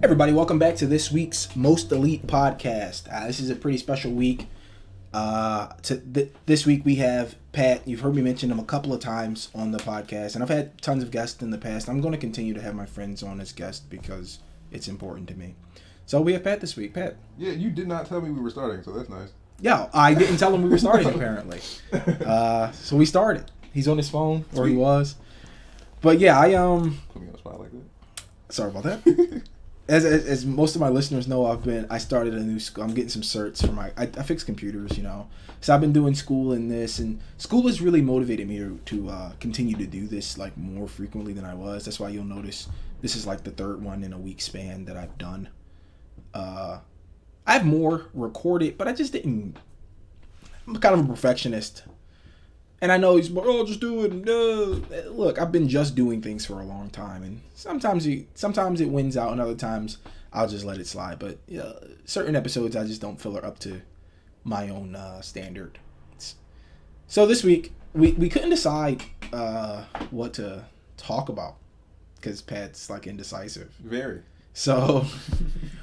Everybody, welcome back to this week's Most Elite Podcast. This is a pretty special week. This week we have Pat. You've heard me mention him a couple of times on the podcast, and I've had tons of guests in the past. I'm going to continue to have my friends on as guests because it's important to me. So we have Pat this week. Pat. Yeah, you did not tell me we were starting, so that's nice. Yeah, I didn't tell him we were starting apparently. So we started. He's on his phone, or he was. But yeah, Put me on the spot like that. Sorry about that. As most of my listeners know, I started a new school. I'm getting some certs for I fix computers, So I've been doing school in this, and school has really motivated me to continue to do this like more frequently than I was. That's why you'll notice this is like the third one in a week span that I've done. I have more recorded, but I just didn't. I'm kind of a perfectionist. And I know he's like, oh, just do it. Look, I've been just doing things for a long time, and sometimes it wins out, and other times I'll just let it slide. But certain episodes I just don't feel are up to my own standard. So this week we couldn't decide what to talk about because Pat's like indecisive. Very. So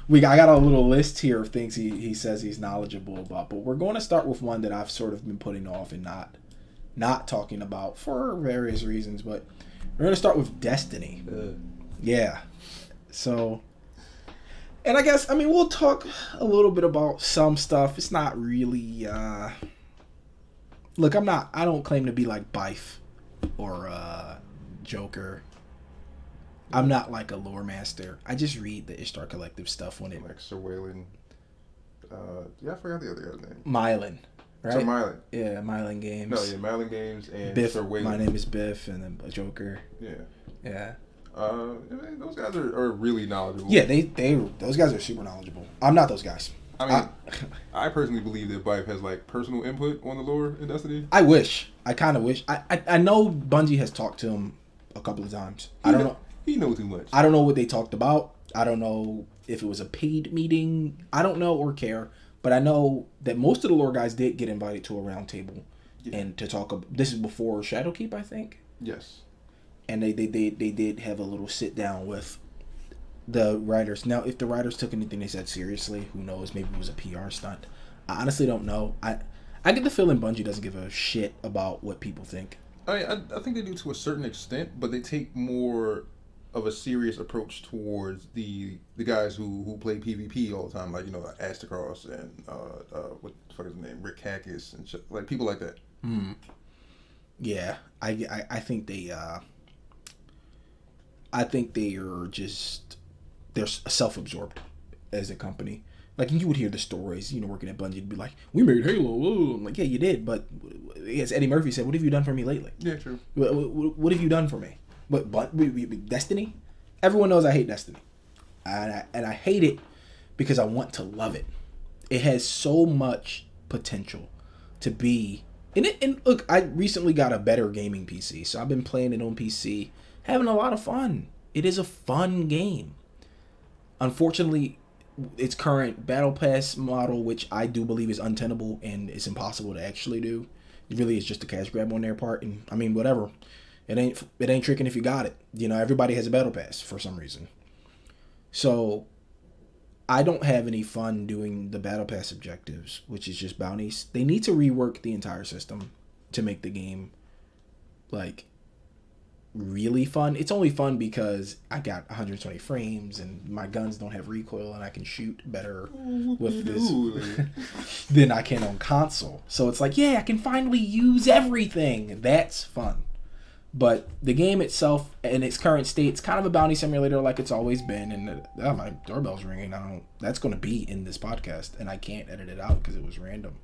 I got a little list here of things he says he's knowledgeable about, but we're going to start with one that I've sort of been putting off and not talking about for various reasons, but we're going to start with Destiny. Yeah. So, and I guess, we'll talk a little bit about some stuff. It's not really, look, I don't claim to be like Bife or Joker. I'm not like a lore master. I just read the Ishtar Collective stuff when it... Like Sir Wayland. I forgot the other guy's name. Mylan. Right? Sir Mylan. Yeah, Mylan Games. No, yeah, Mylan Games and Biff. Sir Wayland. My name is Biff, and then a Joker. Yeah. Yeah. Those guys are really knowledgeable. Yeah, those guys are super knowledgeable. I'm not those guys. I personally believe that Bife has like personal input on the lore in Destiny. I wish. I kind of wish. I know Bungie has talked to him a couple of times. I don't know. He knows too much. I don't know what they talked about. I don't know if it was a paid meeting. I don't know or care. But I know that most of the lore guys did get invited to a round table and to talk. This is before Shadowkeep, I think. Yes. And they did have a little sit down with the writers. Now, if the writers took anything they said seriously, who knows? Maybe it was a PR stunt. I honestly don't know. I get the feeling Bungie doesn't give a shit about what people think. I think they do to a certain extent, but they take more of a serious approach towards the guys who play PvP all the time, like Astacross and what the fuck is his name, Rick Hackis and shit, like people like that. Yeah, I think they are just they're self-absorbed as a company. Like you would hear the stories, working at Bungie, to be like, we made Halo. Ooh. I'm like, yeah, you did, but as Eddie Murphy said, what have you done for me lately? Yeah, true. What have you done for me? But Destiny? Everyone knows I hate Destiny. And I hate it because I want to love it. It has so much potential to be... And look, I recently got a better gaming PC, so I've been playing it on PC, having a lot of fun. It is a fun game. Unfortunately, its current Battle Pass model, which I do believe is untenable and it's impossible to actually do, it really is just a cash grab on their part. And, whatever. It ain't tricking if you got it. Everybody has a battle pass for some reason. So I don't have any fun doing the battle pass objectives, which is just bounties. They need to rework the entire system to make the game like really fun. It's only fun because I got 120 frames and my guns don't have recoil and I can shoot better with this than I can on console. So it's like, yeah, I can finally use everything. That's fun. But the game itself, in its current state, it's kind of a bounty simulator like it's always been. And my doorbell's ringing. That's going to be in this podcast, and I can't edit it out because it was random.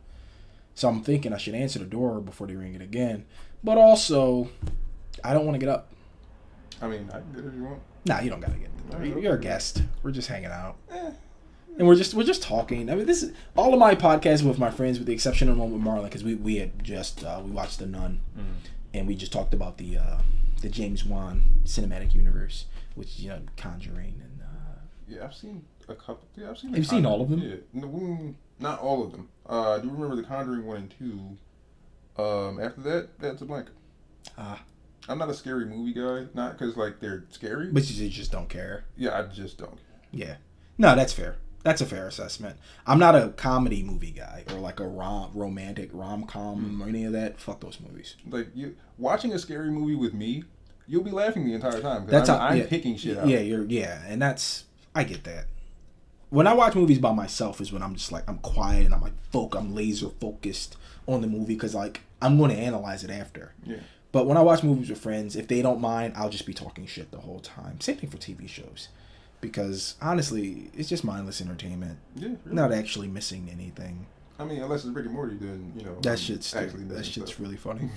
So I'm thinking I should answer the door before they ring it again. But also, I don't want to get up. I can get it if you want. Nah, you don't gotta get the door. You're a guest. We're just hanging out. And we're just talking. This is all of my podcasts with my friends, with the exception of one with Marlon, because we had just we watched The Nun. And we just talked about the James Wan cinematic universe, which Conjuring and. Yeah, I've seen a couple. Yeah, I've seen. Have you seen all of them? Yeah, no, not all of them. I do remember The Conjuring 1 and 2. After that, that's a blank. I'm not a scary movie guy. Not because like they're scary. But you just don't care. Yeah, I just don't. Yeah. No, that's fair. That's a fair assessment. I'm not a comedy movie guy or like a romantic rom-com or any of that. Fuck those movies. Like you watching a scary movie with me, you'll be laughing the entire time. That's I'm picking shit out. Yeah, and I get that. When I watch movies by myself is when I'm just like I'm quiet and I'm like I'm laser focused on the movie because like I'm going to analyze it after. Yeah. But when I watch movies with friends, if they don't mind, I'll just be talking shit the whole time. Same thing for TV shows. Because honestly, it's just mindless entertainment. Yeah, really. Not actually missing anything. I mean, unless it's Rick and Morty, then that shit's really funny.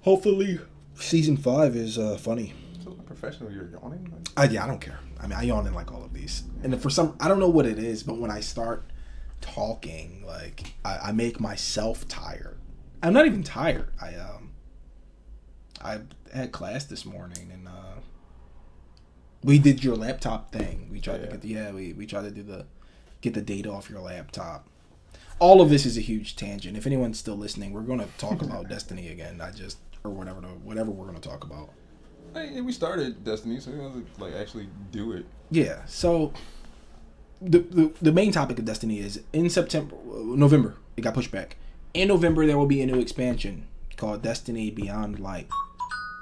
Hopefully, season 5 is funny. So professional, you're yawning. I don't care. I mean, I yawn in like all of these, and for some, I don't know what it is, but when I start talking, like I make myself tired. I'm not even tired. I had class this morning and. We did your laptop thing. We tried to get we tried to get the data off your laptop. All of this is a huge tangent. If anyone's still listening, we're going to talk about Destiny again. Or whatever we're going to talk about. Hey, we started Destiny, so we have to like actually do it. Yeah. So the main topic of Destiny is in November. It got pushed back. In November there will be a new expansion called Destiny Beyond Light.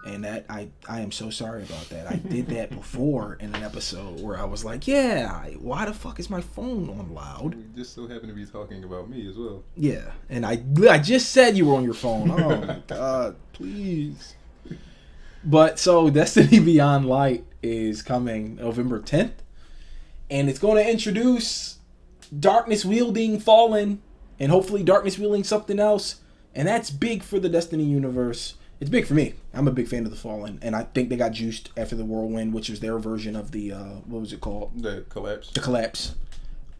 And that I am so sorry about that. I did that before in an episode where I was like, why the fuck is my phone on loud? We just so happen to be talking about me as well. Yeah, and I just said you were on your phone. Oh my god, please. But so Destiny Beyond Light is coming November 10th. And it's going to introduce Darkness Wielding Fallen and hopefully Darkness Wielding something else. And that's big for the Destiny universe. It's big for me. I'm a big fan of the Fallen, and I think they got juiced after the Whirlwind, which was their version of the what was it called? The Collapse. The Collapse,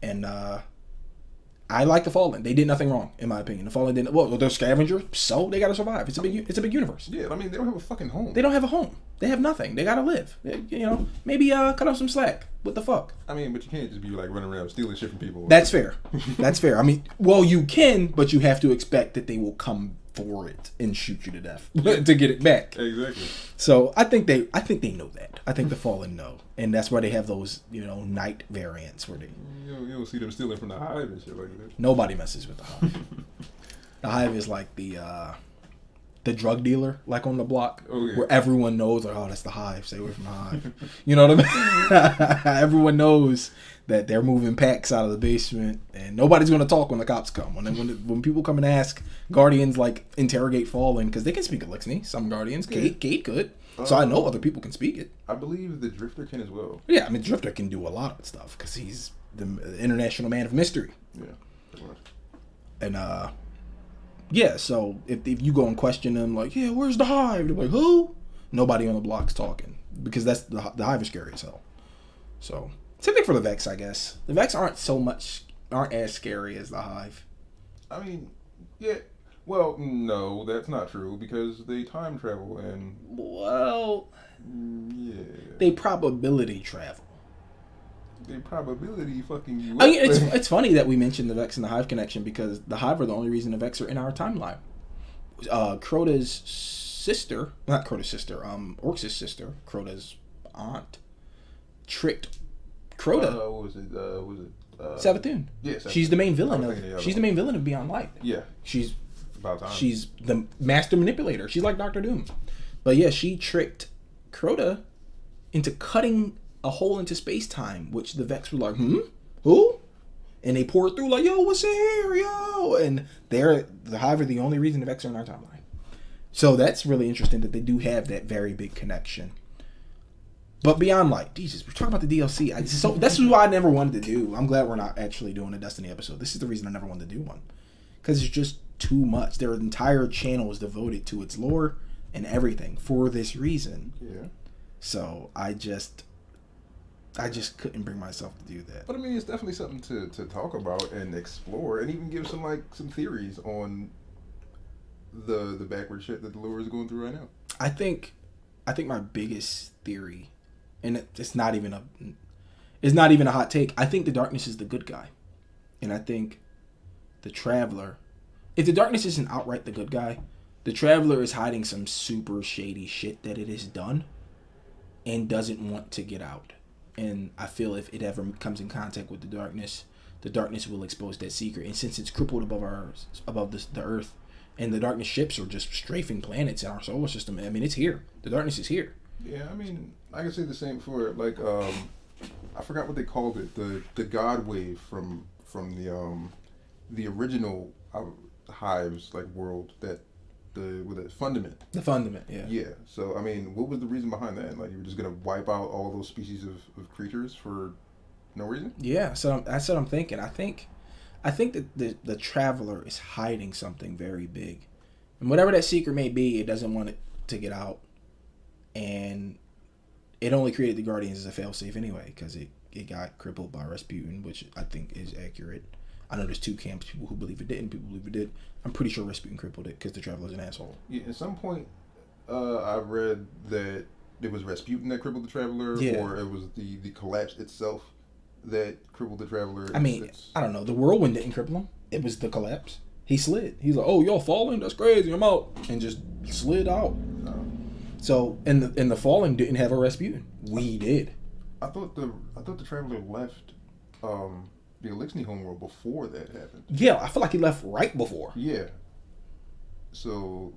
and I like the Fallen. They did nothing wrong, in my opinion. The Fallen didn't. Well, they're scavenger, so they gotta survive. It's a big universe. Yeah, I mean they don't have a fucking home. They don't have a home. They have nothing. They gotta live. Maybe cut off some slack. What the fuck? I mean, but you can't just be like running around stealing shit from people. That's fair. That's fair. I mean, well, you can, but you have to expect that they will come for it and shoot you to death to get it back. Exactly. So I think they know that. I think the Fallen know, and that's why they have those night variants where they. You don't see them stealing from the Hive and shit like that. Nobody messes with the Hive. The Hive is like the drug dealer, like on the block, where everyone knows, like, oh, that's the Hive. Stay away from the Hive. You know what I mean? Everyone knows that they're moving packs out of the basement, and nobody's going to talk when the cops come. When people come and ask, Guardians like interrogate Fallen because they can speak Elixir. Some Guardians, Kate could. So I know other people can speak it. I believe the Drifter can as well. Yeah, I mean Drifter can do a lot of stuff because he's the international man of mystery. Yeah, pretty much. And yeah, so if you go and question them, like, yeah, where's the Hive? They're like, who? Nobody on the block's talking because that's the Hive is scary as hell. So same thing for the Vex, I guess. The Vex aren't as scary as the Hive. I mean, yeah. Well, no, that's not true because they time travel and. Well. Yeah. They probability travel. They probability fucking you. I mean, it's funny that we mentioned the Vex and the Hive connection because the Hive are the only reason the Vex are in our timeline. Crota's sister, not Crota's sister, Orcs' sister, Crota's aunt, tricked Crota. What was it? Savathun. Yeah, Savathun. She's the main villain. She's the main villain of Beyond Light. Yeah. She's about time. She's the master manipulator. She's like Doctor Doom. But yeah, she tricked Crota into cutting a hole into space-time, which the Vex were like, who? And they poured through like, yo, what's in here, yo? And the Hive are the only reason the Vex are in our timeline. So that's really interesting that they do have that very big connection. But Beyond Light, Jesus, we're talking about the DLC. That's what I never wanted to do. I'm glad we're not actually doing a Destiny episode. This is the reason I never wanted to do one. Because it's just too much. Their entire channel is devoted to its lore and everything for this reason. Yeah. So I just couldn't bring myself to do that. But I mean, it's definitely something to talk about and explore, and even give some theories on the backward shit that the lore is going through right now. I think my biggest theory, and it's not even a hot take. I think the Darkness is the good guy, and I think the Traveler. If the Darkness isn't outright the good guy, The Traveler is hiding some super shady shit that it has done and doesn't want to get out. And I feel if it ever comes in contact with the darkness will expose that secret. And since it's crippled above the Earth, and the darkness ships are just strafing planets in our solar system, I mean, it's here. The darkness is here. Yeah, I mean, I can say the same for like I forgot what they called it, the God Wave from the original Hives like world that with a Fundament. The Fundament, yeah. Yeah. So I mean, what was the reason behind that? Like, you were just gonna wipe out all those species of creatures for no reason? Yeah. So that's what I'm thinking. I think that the Traveler is hiding something very big, and whatever that secret may be, it doesn't want it to get out, and it only created the Guardians as a failsafe anyway, because it got crippled by Rasputin, which I think is accurate. I know there's two camps, people who believe it didn't, people who believe it did. I'm pretty sure Rasputin crippled it because the Traveler's an asshole. Yeah, at some point, I read that it was Rasputin that crippled the Traveler, or it was the collapse itself that crippled the Traveler. I mean, I don't know. The whirlwind didn't cripple him. It was the collapse. He slid. He's like, "Oh, y'all falling? That's crazy. I'm out," and just slid out. So, and the falling didn't have a Rasputin. We did. I thought the Traveler left the Elixni homeworld before that happened. Yeah, I feel like he left right before. Yeah. So,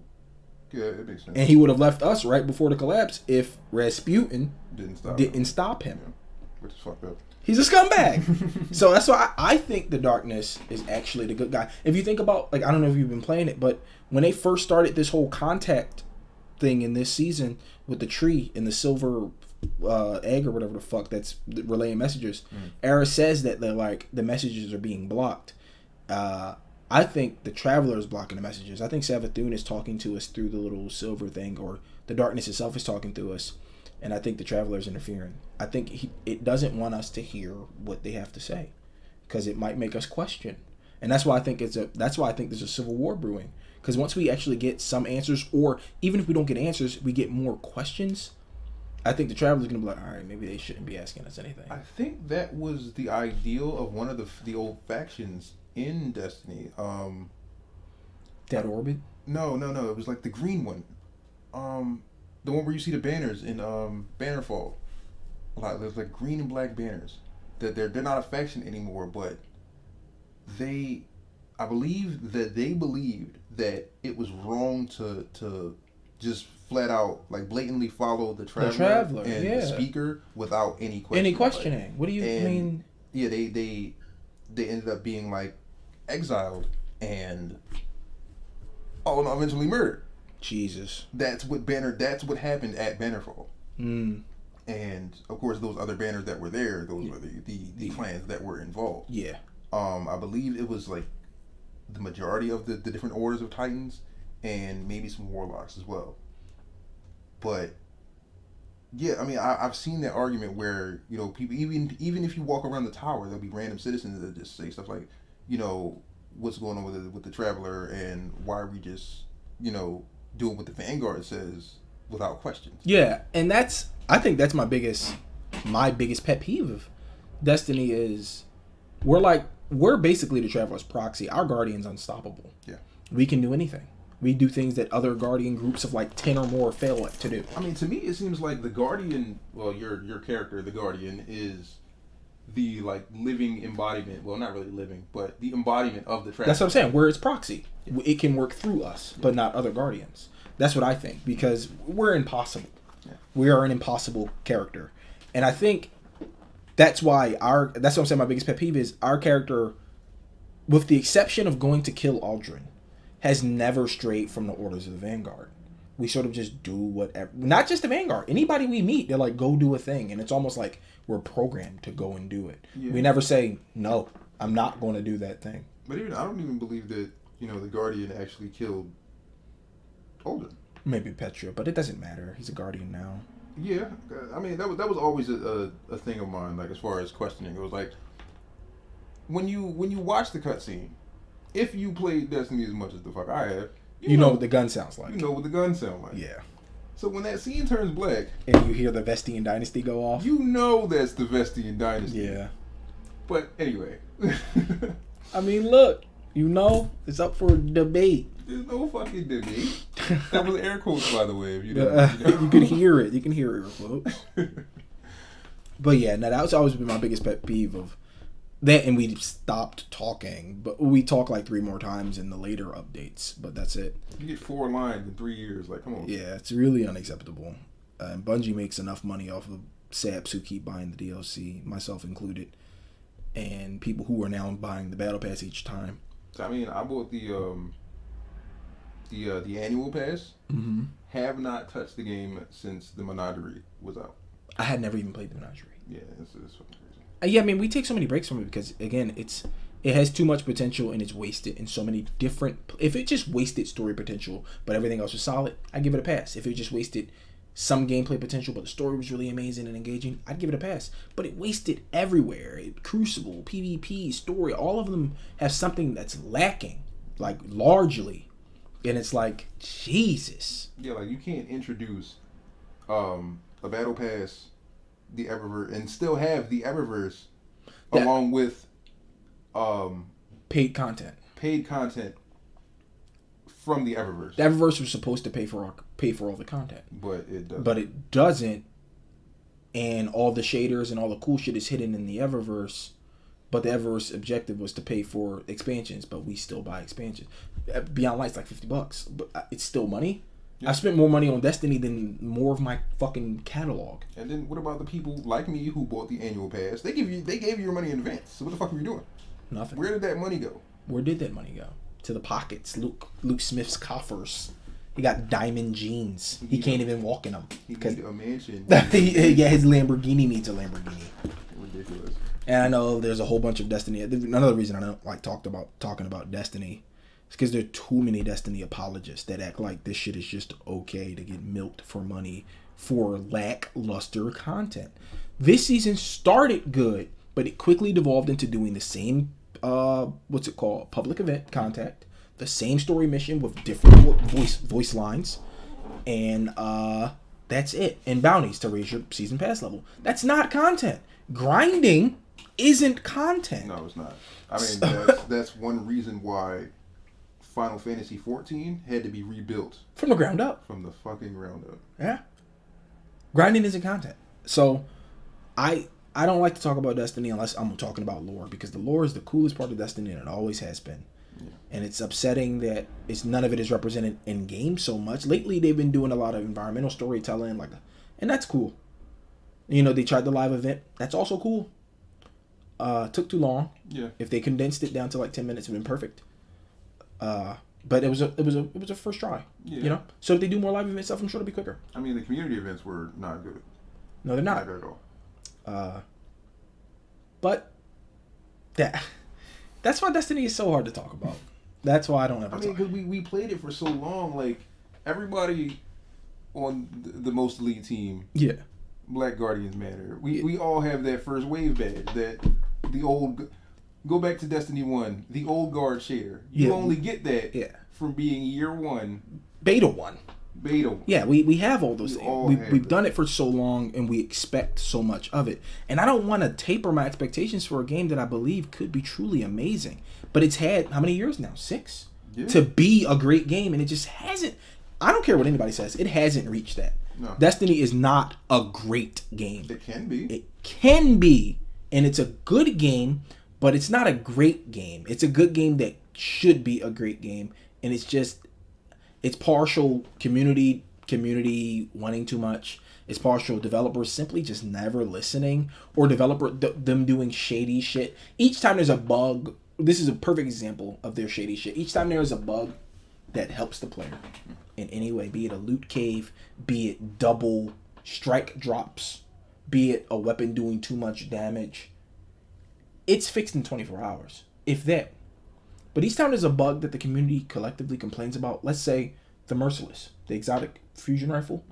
yeah, it makes sense. And he would have left us right before the collapse if Rasputin didn't stop him. Yeah. Which is fucked up. He's a scumbag. So that's why I think the darkness is actually the good guy. If you think about, like, I don't know if you've been playing it, but when they first started this whole contact thing in this season with the tree and the silver egg or whatever the fuck that's relaying messages, Era says that they're like the messages are being blocked. I think the Traveler is blocking the messages. I think Savathun is talking to us through the little silver thing, or the darkness itself is talking to us, and I think the Traveler is interfering. I think it doesn't want us to hear what they have to say because it might make us question, and that's why I think there's a civil war brewing. Because once we actually get some answers, or even if we don't get answers, we get more questions. I think the Traveler's gonna be like, all right, maybe they shouldn't be asking us anything. I think that was the ideal of one of the old factions in Destiny. Dead Orbit? No. It was like the green one. The one where you see the banners in Bannerfall. There's like green and black banners. They're not a faction anymore, but I believe that they believed that it was wrong to just flat out, like, blatantly follow the Traveler and the Speaker without any questioning. Any questioning? What do you mean? Yeah, they ended up being like exiled and eventually murdered. Jesus. That's what happened at Bannerfall. And of course, those other banners that were there, those were the clans that were involved. Yeah. I believe it was like the majority of the different orders of Titans, and maybe some Warlocks as well. But yeah, I mean, I've seen that argument where, you know, people, even if you walk around the tower, there'll be random citizens that just say stuff like, you know, what's going on with the Traveler, and why are we just, you know, doing what the Vanguard says without questions? Yeah, and I think that's my biggest pet peeve of Destiny is we're basically the Traveler's proxy. Our Guardian's unstoppable. Yeah. We can do anything. We do things that other Guardian groups of like 10 or more fail to do. I mean, to me, it seems like the Guardian, well, your character, the Guardian, is the, like, living embodiment, well, not really living, but the embodiment of the Traveler. That's what I'm saying. We're its proxy. It can work through us, but not other Guardians. That's what I think, because we're impossible. Yeah. We are an impossible character. And I think that's why that's what I'm saying, my biggest pet peeve is our character, with the exception of going to kill Aldrin, has never strayed from the orders of the Vanguard. We sort of just do whatever. Not just the Vanguard. Anybody we meet, they're like, go do a thing. And it's almost like we're programmed to go and do it. Yeah. We never say, no, I'm not going to do that thing. But I don't even believe that, you know, the Guardian actually killed Aldrin. Maybe Petra, but it doesn't matter. He's a Guardian now. Yeah. I mean, that was always a thing of mine, like, as far as questioning. It was like, when you watch the cutscene, if you played Destiny as much as the fuck I have, you know what the gun sounds like. You know what the gun sounds like. Yeah. So when that scene turns black, and you hear the Vestian Dynasty go off, you know that's the Vestian Dynasty. Yeah. But anyway. I mean, look, you know, it's up for debate. There's no fucking debate. That was air quotes, by the way. If you, You can hear it. You can hear air quotes. But yeah, no, that's always been my biggest pet peeve of that, and we stopped talking. But we talk like 3 more times in the later updates, but that's it. You get 4 lines in 3 years. Like, come on. Yeah, it's really unacceptable. And Bungie makes enough money off of saps who keep buying the DLC, myself included, and people who are now buying the Battle Pass each time. So, I mean, I bought the annual pass. Mm-hmm. Have not touched the game since the Menagerie was out. I had never even played the Menagerie. Yeah, it's fucking crazy. Yeah, I mean, we take so many breaks from it because, again, it has too much potential and it's wasted in so many different... If it just wasted story potential, but everything else was solid, I'd give it a pass. If it just wasted some gameplay potential, but the story was really amazing and engaging, I'd give it a pass. But it wasted everywhere. Crucible, PvP, story, all of them have something that's lacking, like, largely. And it's like, Jesus. Yeah, like, you can't introduce a Battle Pass, the Eververse, and still have the Eververse along with paid content from the Eververse. The Eververse was supposed to pay for all the content, but it doesn't. And all the shaders and all the cool shit is hidden in the Eververse. But the Eververse objective was to pay for expansions, but we still buy expansions. Beyond Light's like $50, but it's still money. Yeah. I spent more money on Destiny than more of my fucking catalog. And then what about the people like me who bought the annual pass? They gave you your money in advance. So what the fuck were you doing? Nothing. Where did that money go? Where did that money go? To the pockets. Luke Smith's coffers. He got diamond jeans. He can't even walk in them. He needs a mansion. Yeah, his Lamborghini needs a Lamborghini. Ridiculous. And I know there's a whole bunch of Destiny. Another reason I don't like talking about Destiny is because there are too many Destiny apologists that act like this shit is just okay to get milked for money for lackluster content. This season started good, but it quickly devolved into doing the same public event contact, the same story mission with different voice lines, and that's it. And bounties to raise your season pass level. That's not content. Grinding isn't content. No, it's not. I mean, that's one reason why Final Fantasy XIV had to be rebuilt from the ground up. From the fucking ground up. Yeah. Grinding isn't content. So, I don't like to talk about Destiny unless I'm talking about lore, because the lore is the coolest part of Destiny and it always has been. Yeah. And it's upsetting that none of it is represented in game so much. Lately, they've been doing a lot of environmental storytelling, and that's cool. You know, they tried the live event. That's also cool. Took too long. Yeah. If they condensed it down to like 10 minutes, it'd been perfect. But it was a first try. Yeah. You know. So if they do more live event stuff, I'm sure it'll be quicker. I mean, the community events were not good. No, they're not. Not good at all. But that's why Destiny is so hard to talk about. That's why I don't ever. I mean, because we played it for so long. Like, everybody on the most elite team. Yeah. Black Guardians matter. We all have that first wave badge, that the old... Go back to Destiny 1, the old guard shader. You only get that from being year 1. Beta 1. Yeah, we have all those things. We've done it for so long, and we expect so much of it. And I don't want to taper my expectations for a game that I believe could be truly amazing. But it's had, how many years now? 6? Yeah. To be a great game, and it just hasn't... I don't care what anybody says. It hasn't reached that. No. Destiny is not a great game. It can be. It can be, and it's a good game, but it's not a great game. It's a good game that should be a great game, and it's partial community wanting too much. It's partial developers simply just never listening, or them doing shady shit. Each time there's a bug, this is a perfect example of their shady shit. Each time there is a bug that helps the player in any way, be it a loot cave, be it double strike drops, be it a weapon doing too much damage, it's fixed in 24 hours, if that. But each time there's a bug that the community collectively complains about, let's say the Merciless, the exotic fusion rifle,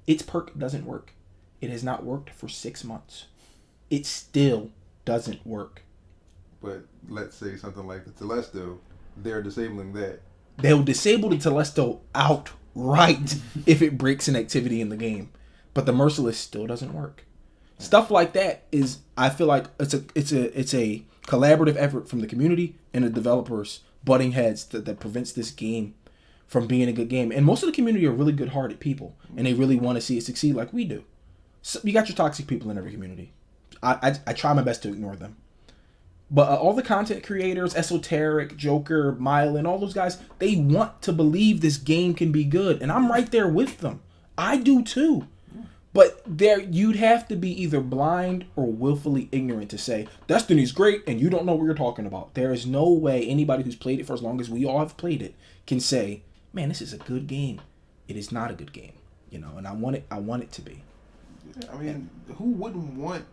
its perk doesn't work. It has not worked for 6 months. It still doesn't work. But let's say something like the Telesto, they're disabling that. They'll disable the Telesto outright if it breaks an activity in the game. But the Merciless still doesn't work. Stuff like that is, I feel like it's a collaborative effort from the community and the developers butting heads that prevents this game from being a good game. And most of the community are really good-hearted people, and they really want to see it succeed like we do. So you got your toxic people in every community. I try my best to ignore them. But all the content creators, Esoteric, Joker, Mylan, all those guys, they want to believe this game can be good. And I'm right there with them. I do too. But you'd have to be either blind or willfully ignorant to say, Destiny's great and you don't know what you're talking about. There is no way anybody who's played it for as long as we all have played it can say, man, this is a good game. It is not a good game. And I want it to be. I mean, who wouldn't want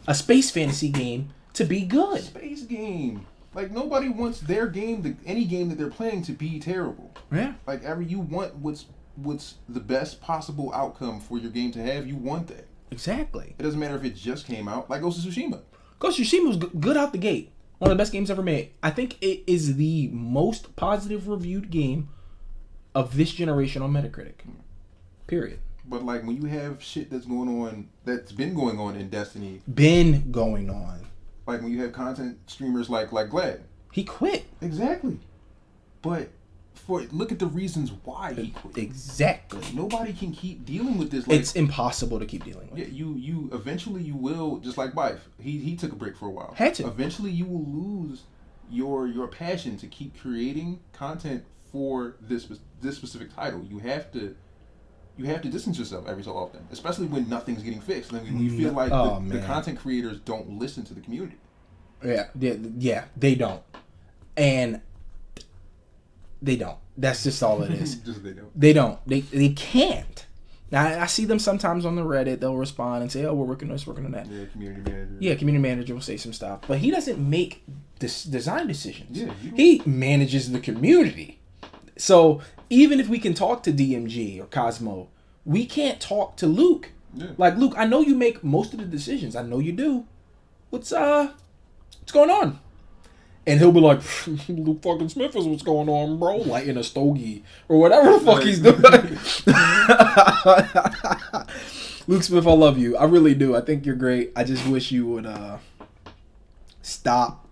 a space fantasy game to be good? Space game. Like, nobody wants their game, any game that they're playing, to be terrible. Yeah. Like, you want what's the best possible outcome for your game to have. You want that. Exactly. It doesn't matter if it just came out. Like Ghost of Tsushima. Ghost of Tsushima was good out the gate. One of the best games ever made. I think it is the most positive reviewed game of this generation on Metacritic. Period. But like, when you have shit that's been going on in Destiny. Been going on. Like, when you have content streamers like Glad. He quit. Exactly. But look at the reasons why he quit. Exactly. Nobody can keep dealing with this. It's impossible to keep dealing with. Yeah, you eventually you will, just like Bife. He took a break for a while. Had to. Eventually you will lose your passion to keep creating content for this specific title. You have to distance yourself every so often, especially when nothing's getting fixed. And when you feel like the content creators don't listen to the community. Yeah, they don't. And they don't. That's just all it is. Just they don't. They don't. They can't. Now, I see them sometimes on the Reddit. They'll respond and say, oh, we're working on this, working on that. Yeah, community manager. Yeah, community manager will say some stuff. But he doesn't make design decisions. Yeah, he manages the community. So even if we can talk to DMG or Cosmo, we can't talk to Luke. Yeah. Like, Luke, I know you make most of the decisions. I know you do. What's going on? And he'll be like, Luke fucking Smith is what's going on, bro. Like in a stogie or whatever the fuck he's doing. Luke Smith, I love you. I really do. I think you're great. I just wish you would stop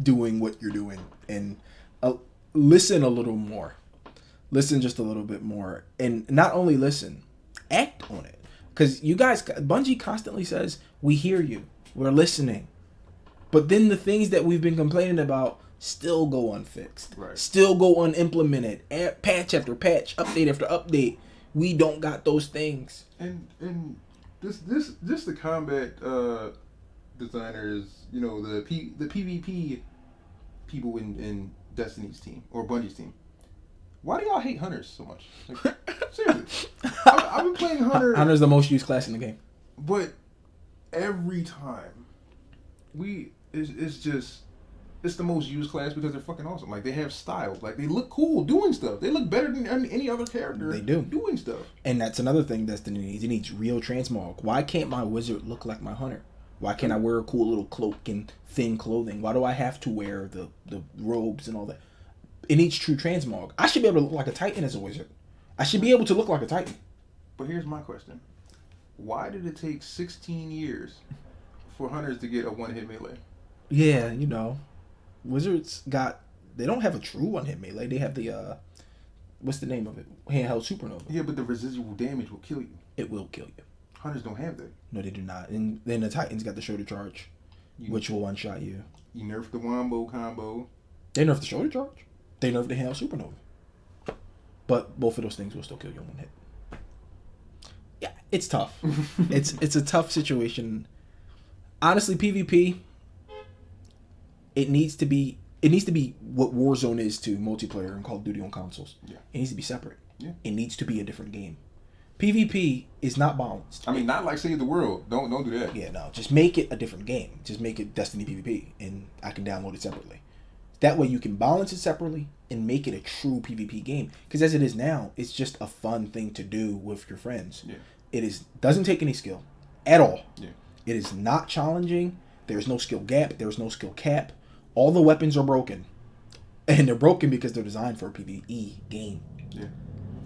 doing what you're doing and listen a little more. Listen just a little bit more. And not only listen, act on it. Because you guys, Bungie constantly says, we hear you. We're listening. But then the things that we've been complaining about still go unfixed. Right. Still go unimplemented. Patch after patch, update after update. We don't got those things. And this the combat designers, the PvP people in Destiny's team or Bungie's team. Why do y'all hate Hunters so much? Like, seriously. I've been playing Hunter. Hunter's the most used class in the game. But every time it's the most used class because they're fucking awesome. Like, they have style. Like, they look cool doing stuff. They look better than any other character. They do. Doing stuff. And that's another thing Destiny needs. It needs real transmog. Why can't my wizard look like my hunter? Why can't I wear a cool little cloak and thin clothing? Why do I have to wear the robes and all that? It needs true transmog. I should be able to look like a Titan as a wizard. I should be able to look like a Titan. But here's my question. Why did it take 16 years for Hunters to get a one-hit melee? Yeah, Wizards they don't have a true one-hit melee. They have the, what's the name of it? Handheld Supernova. Yeah, but the residual damage will kill you. It will kill you. Hunters don't have that. No, they do not. And then the Titans got the shoulder charge, which will one-shot you. You nerf the Wombo combo. They nerf the shoulder charge. They nerf the Handheld Supernova. But both of those things will still kill you in one hit. Yeah, it's tough. It's a tough situation. Honestly, PvP, it needs to be what Warzone is to multiplayer and Call of Duty on consoles. Yeah. It needs to be separate. Yeah. It needs to be a different game. PvP is not balanced. I mean, not like Save the World. Don't do that. Yeah, no. Just make it a different game. Just make it Destiny PvP, and I can download it separately. That way you can balance it separately and make it a true PvP game. Because as it is now, it's just a fun thing to do with your friends. Yeah. It doesn't take any skill at all. Yeah. It is not challenging. There's no skill gap. There's no skill cap. All the weapons are broken. And they're broken because they're designed for a PvE game. Yeah.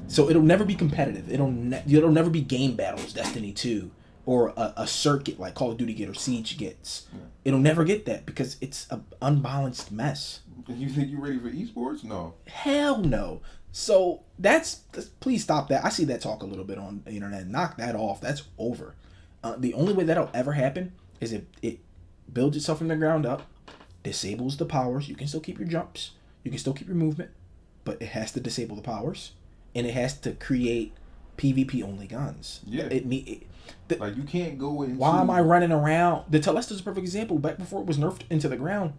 So it'll never be competitive. It'll never be game battles, Destiny 2, or a circuit like Call of Duty gets or Siege gets. Yeah. It'll never get that because it's an unbalanced mess. You think you're ready for esports? No. Hell no. So please stop that. I see that talk a little bit on the internet. Knock that off. That's over. The only way that'll ever happen is if it builds itself from the ground up, disables the powers. You can still keep your jumps. You can still keep your movement, but it has to disable the powers, and it has to create PvP only guns. Yeah. Like you can't go into. Why am I running around? The Telester's a perfect example. Back before it was nerfed into the ground,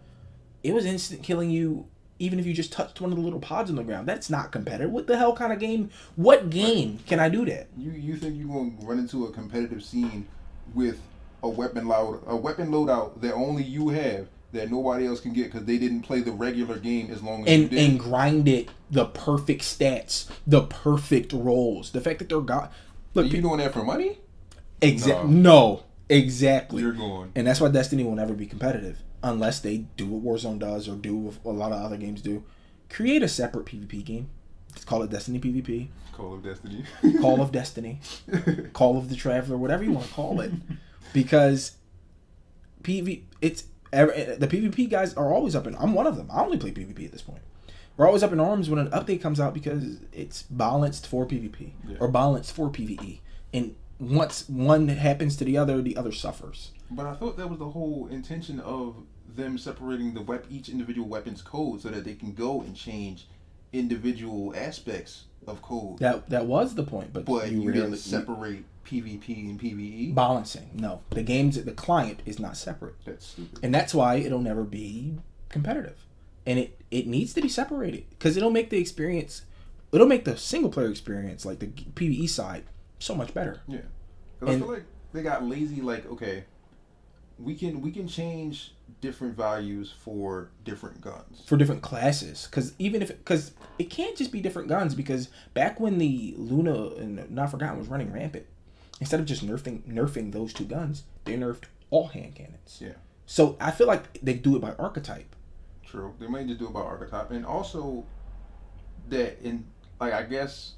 it was instant killing you. Even if you just touched one of the little pods on the ground, that's not competitive. What the hell kind of game? What game can I do that? You think you're gonna run into a competitive scene with a weapon loadout that only you have that nobody else can get because they didn't play the regular game as long as you did, and grind it the perfect stats, the perfect rolls. The fact that they're look, you doing that for money? No, exactly. You're going, and that's why Destiny will never be competitive. Unless they do what Warzone does or do what a lot of other games do. Create a separate PvP game. Let's call it Destiny PvP. Call of Destiny. Call of Destiny. Call of the Traveler, whatever you want to call it. Because the PvP guys are always up in... I'm one of them. I only play PvP at this point. We're always up in arms when an update comes out because it's balanced for PvP. Yeah. Or balanced for PvE. And once one happens to the other suffers. But I thought that was the whole intention of them separating each individual weapon's code so that they can go and change individual aspects of code. That was the point, but you didn't separate PvP and PvE. Balancing, no. The client is not separate. That's stupid. And that's why it'll never be competitive. And it needs to be separated because it'll make the single player experience, like the PvE side, so much better. Yeah, because I feel like they got lazy. Like, okay, we can change different values for different guns, for different classes. Because it can't just be different guns. Because back when the Luna and Not Forgotten was running rampant, instead of just nerfing those two guns, they nerfed all hand cannons. Yeah. So I feel like they do it by archetype. True, they may just do it by archetype, and also that I guess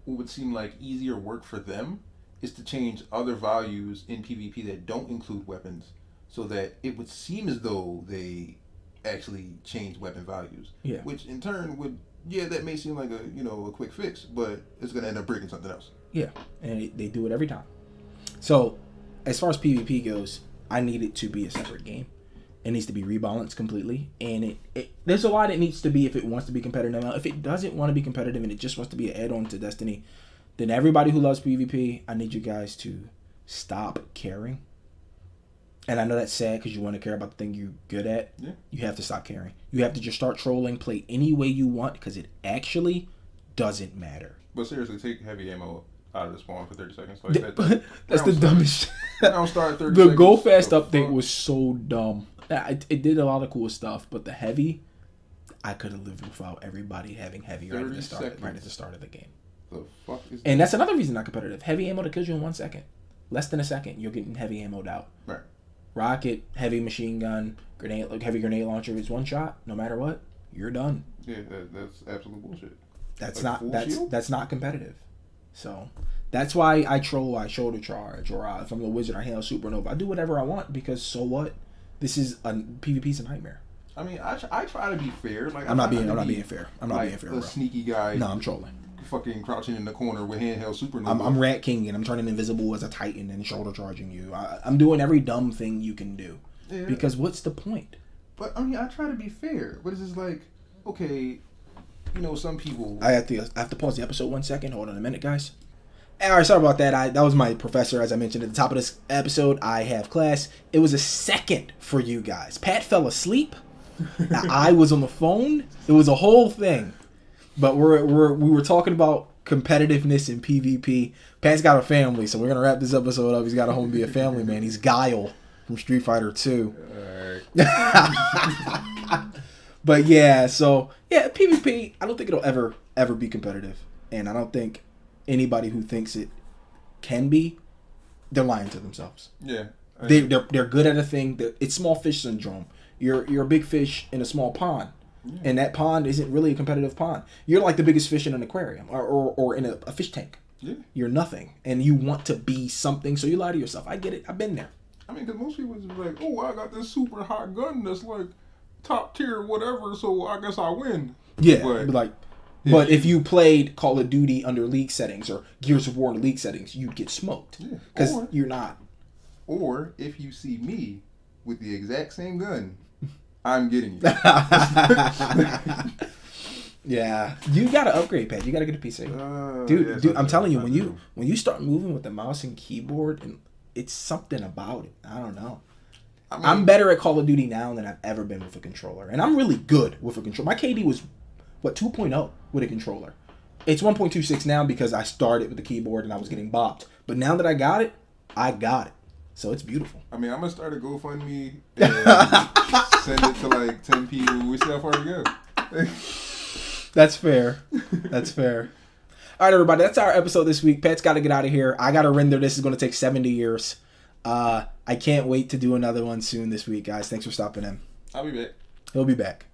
what would seem like easier work for them is to change other values in PvP that don't include weapons, so that it would seem as though they actually change weapon values. Yeah. Which in turn that may seem like a quick fix, but it's gonna end up breaking something else. Yeah, and they do it every time. So, as far as PvP goes, I need it to be a separate game. It needs to be rebalanced completely, and there's a lot it needs to be if it wants to be competitive. Now, if it doesn't want to be competitive and it just wants to be an add-on to Destiny, then everybody who loves PvP, I need you guys to stop caring. And I know that's sad because you want to care about the thing you're good at. Yeah. You have to stop caring. You have to just start trolling, play any way you want because it actually doesn't matter. But seriously, take heavy ammo out of the spawn for 30 seconds. That's the dumbest shit. The Go Fast update was so dumb. It did a lot of cool stuff, but the heavy, I could have lived without everybody having heavy right at the start of the game. The fuck is and that's another reason not competitive. Heavy ammo that kills you in 1 second. Less than a second, you're getting heavy ammoed out. Right. Rocket, heavy machine gun, heavy grenade launcher. It's one shot. No matter what, you're done. Yeah, that's absolute bullshit. That's not competitive. So that's why I troll. I shoulder charge, or if I'm the wizard, I handle supernova. I do whatever I want because so what? This is PvP's a nightmare. I mean, I try to be fair. Like I'm not being fair. I'm not being fair. A sneaky guy. No, I'm trolling. Fucking crouching in the corner with handheld supernova. I'm Rat King and I'm turning invisible as a Titan and shoulder charging you. I'm doing every dumb thing you can do. Yeah. Because what's the point? But I mean, I try to be fair. But it's just like, okay, some people. I have to pause the episode 1 second. Hold on a minute, guys. All right, sorry about that. That was my professor, as I mentioned at the top of this episode. I have class. It was a second for you guys. Pat fell asleep. I was on the phone. It was a whole thing. But we were talking about competitiveness in PvP. Pat's got a family, so we're gonna wrap this episode up. He's got to home and be a family man. He's Guile from Street Fighter 2. All right. But yeah, PvP. I don't think it'll ever be competitive, and I don't think anybody who thinks it can be, they're lying to themselves. Yeah, they're good at a thing. It's small fish syndrome. You're a big fish in a small pond. Yeah. And that pond isn't really a competitive pond. You're like the biggest fish in an aquarium or in a fish tank. Yeah. You're nothing. And you want to be something, so you lie to yourself. I get it. I've been there. I mean, because most people just be like, oh, I got this super hot gun that's like top tier, whatever. So I guess I win. Yeah, But but if you played Call of Duty under League settings or Gears of War under League settings, you'd get smoked because you're not. Or if you see me with the exact same gun, I'm getting you. Yeah, you gotta upgrade, Pat. You gotta get a PC, dude. I'm telling you, when you start moving with the mouse and keyboard, and it's something about it. I don't know. I mean, I'm better at Call of Duty now than I've ever been with a controller, and I'm really good with a controller. My KD was 2.0 with a controller. It's 1.26 now because I started with the keyboard and I was getting bopped. But now that I got it, so it's beautiful. I mean, I'm gonna start a GoFundMe and send it to like 10 people. We see how far we go. That's fair. That's fair. All right, everybody. That's our episode this week. Pat's got to get out of here. I got to render this. It's going to take 70 years. I can't wait to do another one soon this week, guys. Thanks for stopping in. I'll be back. He'll be back.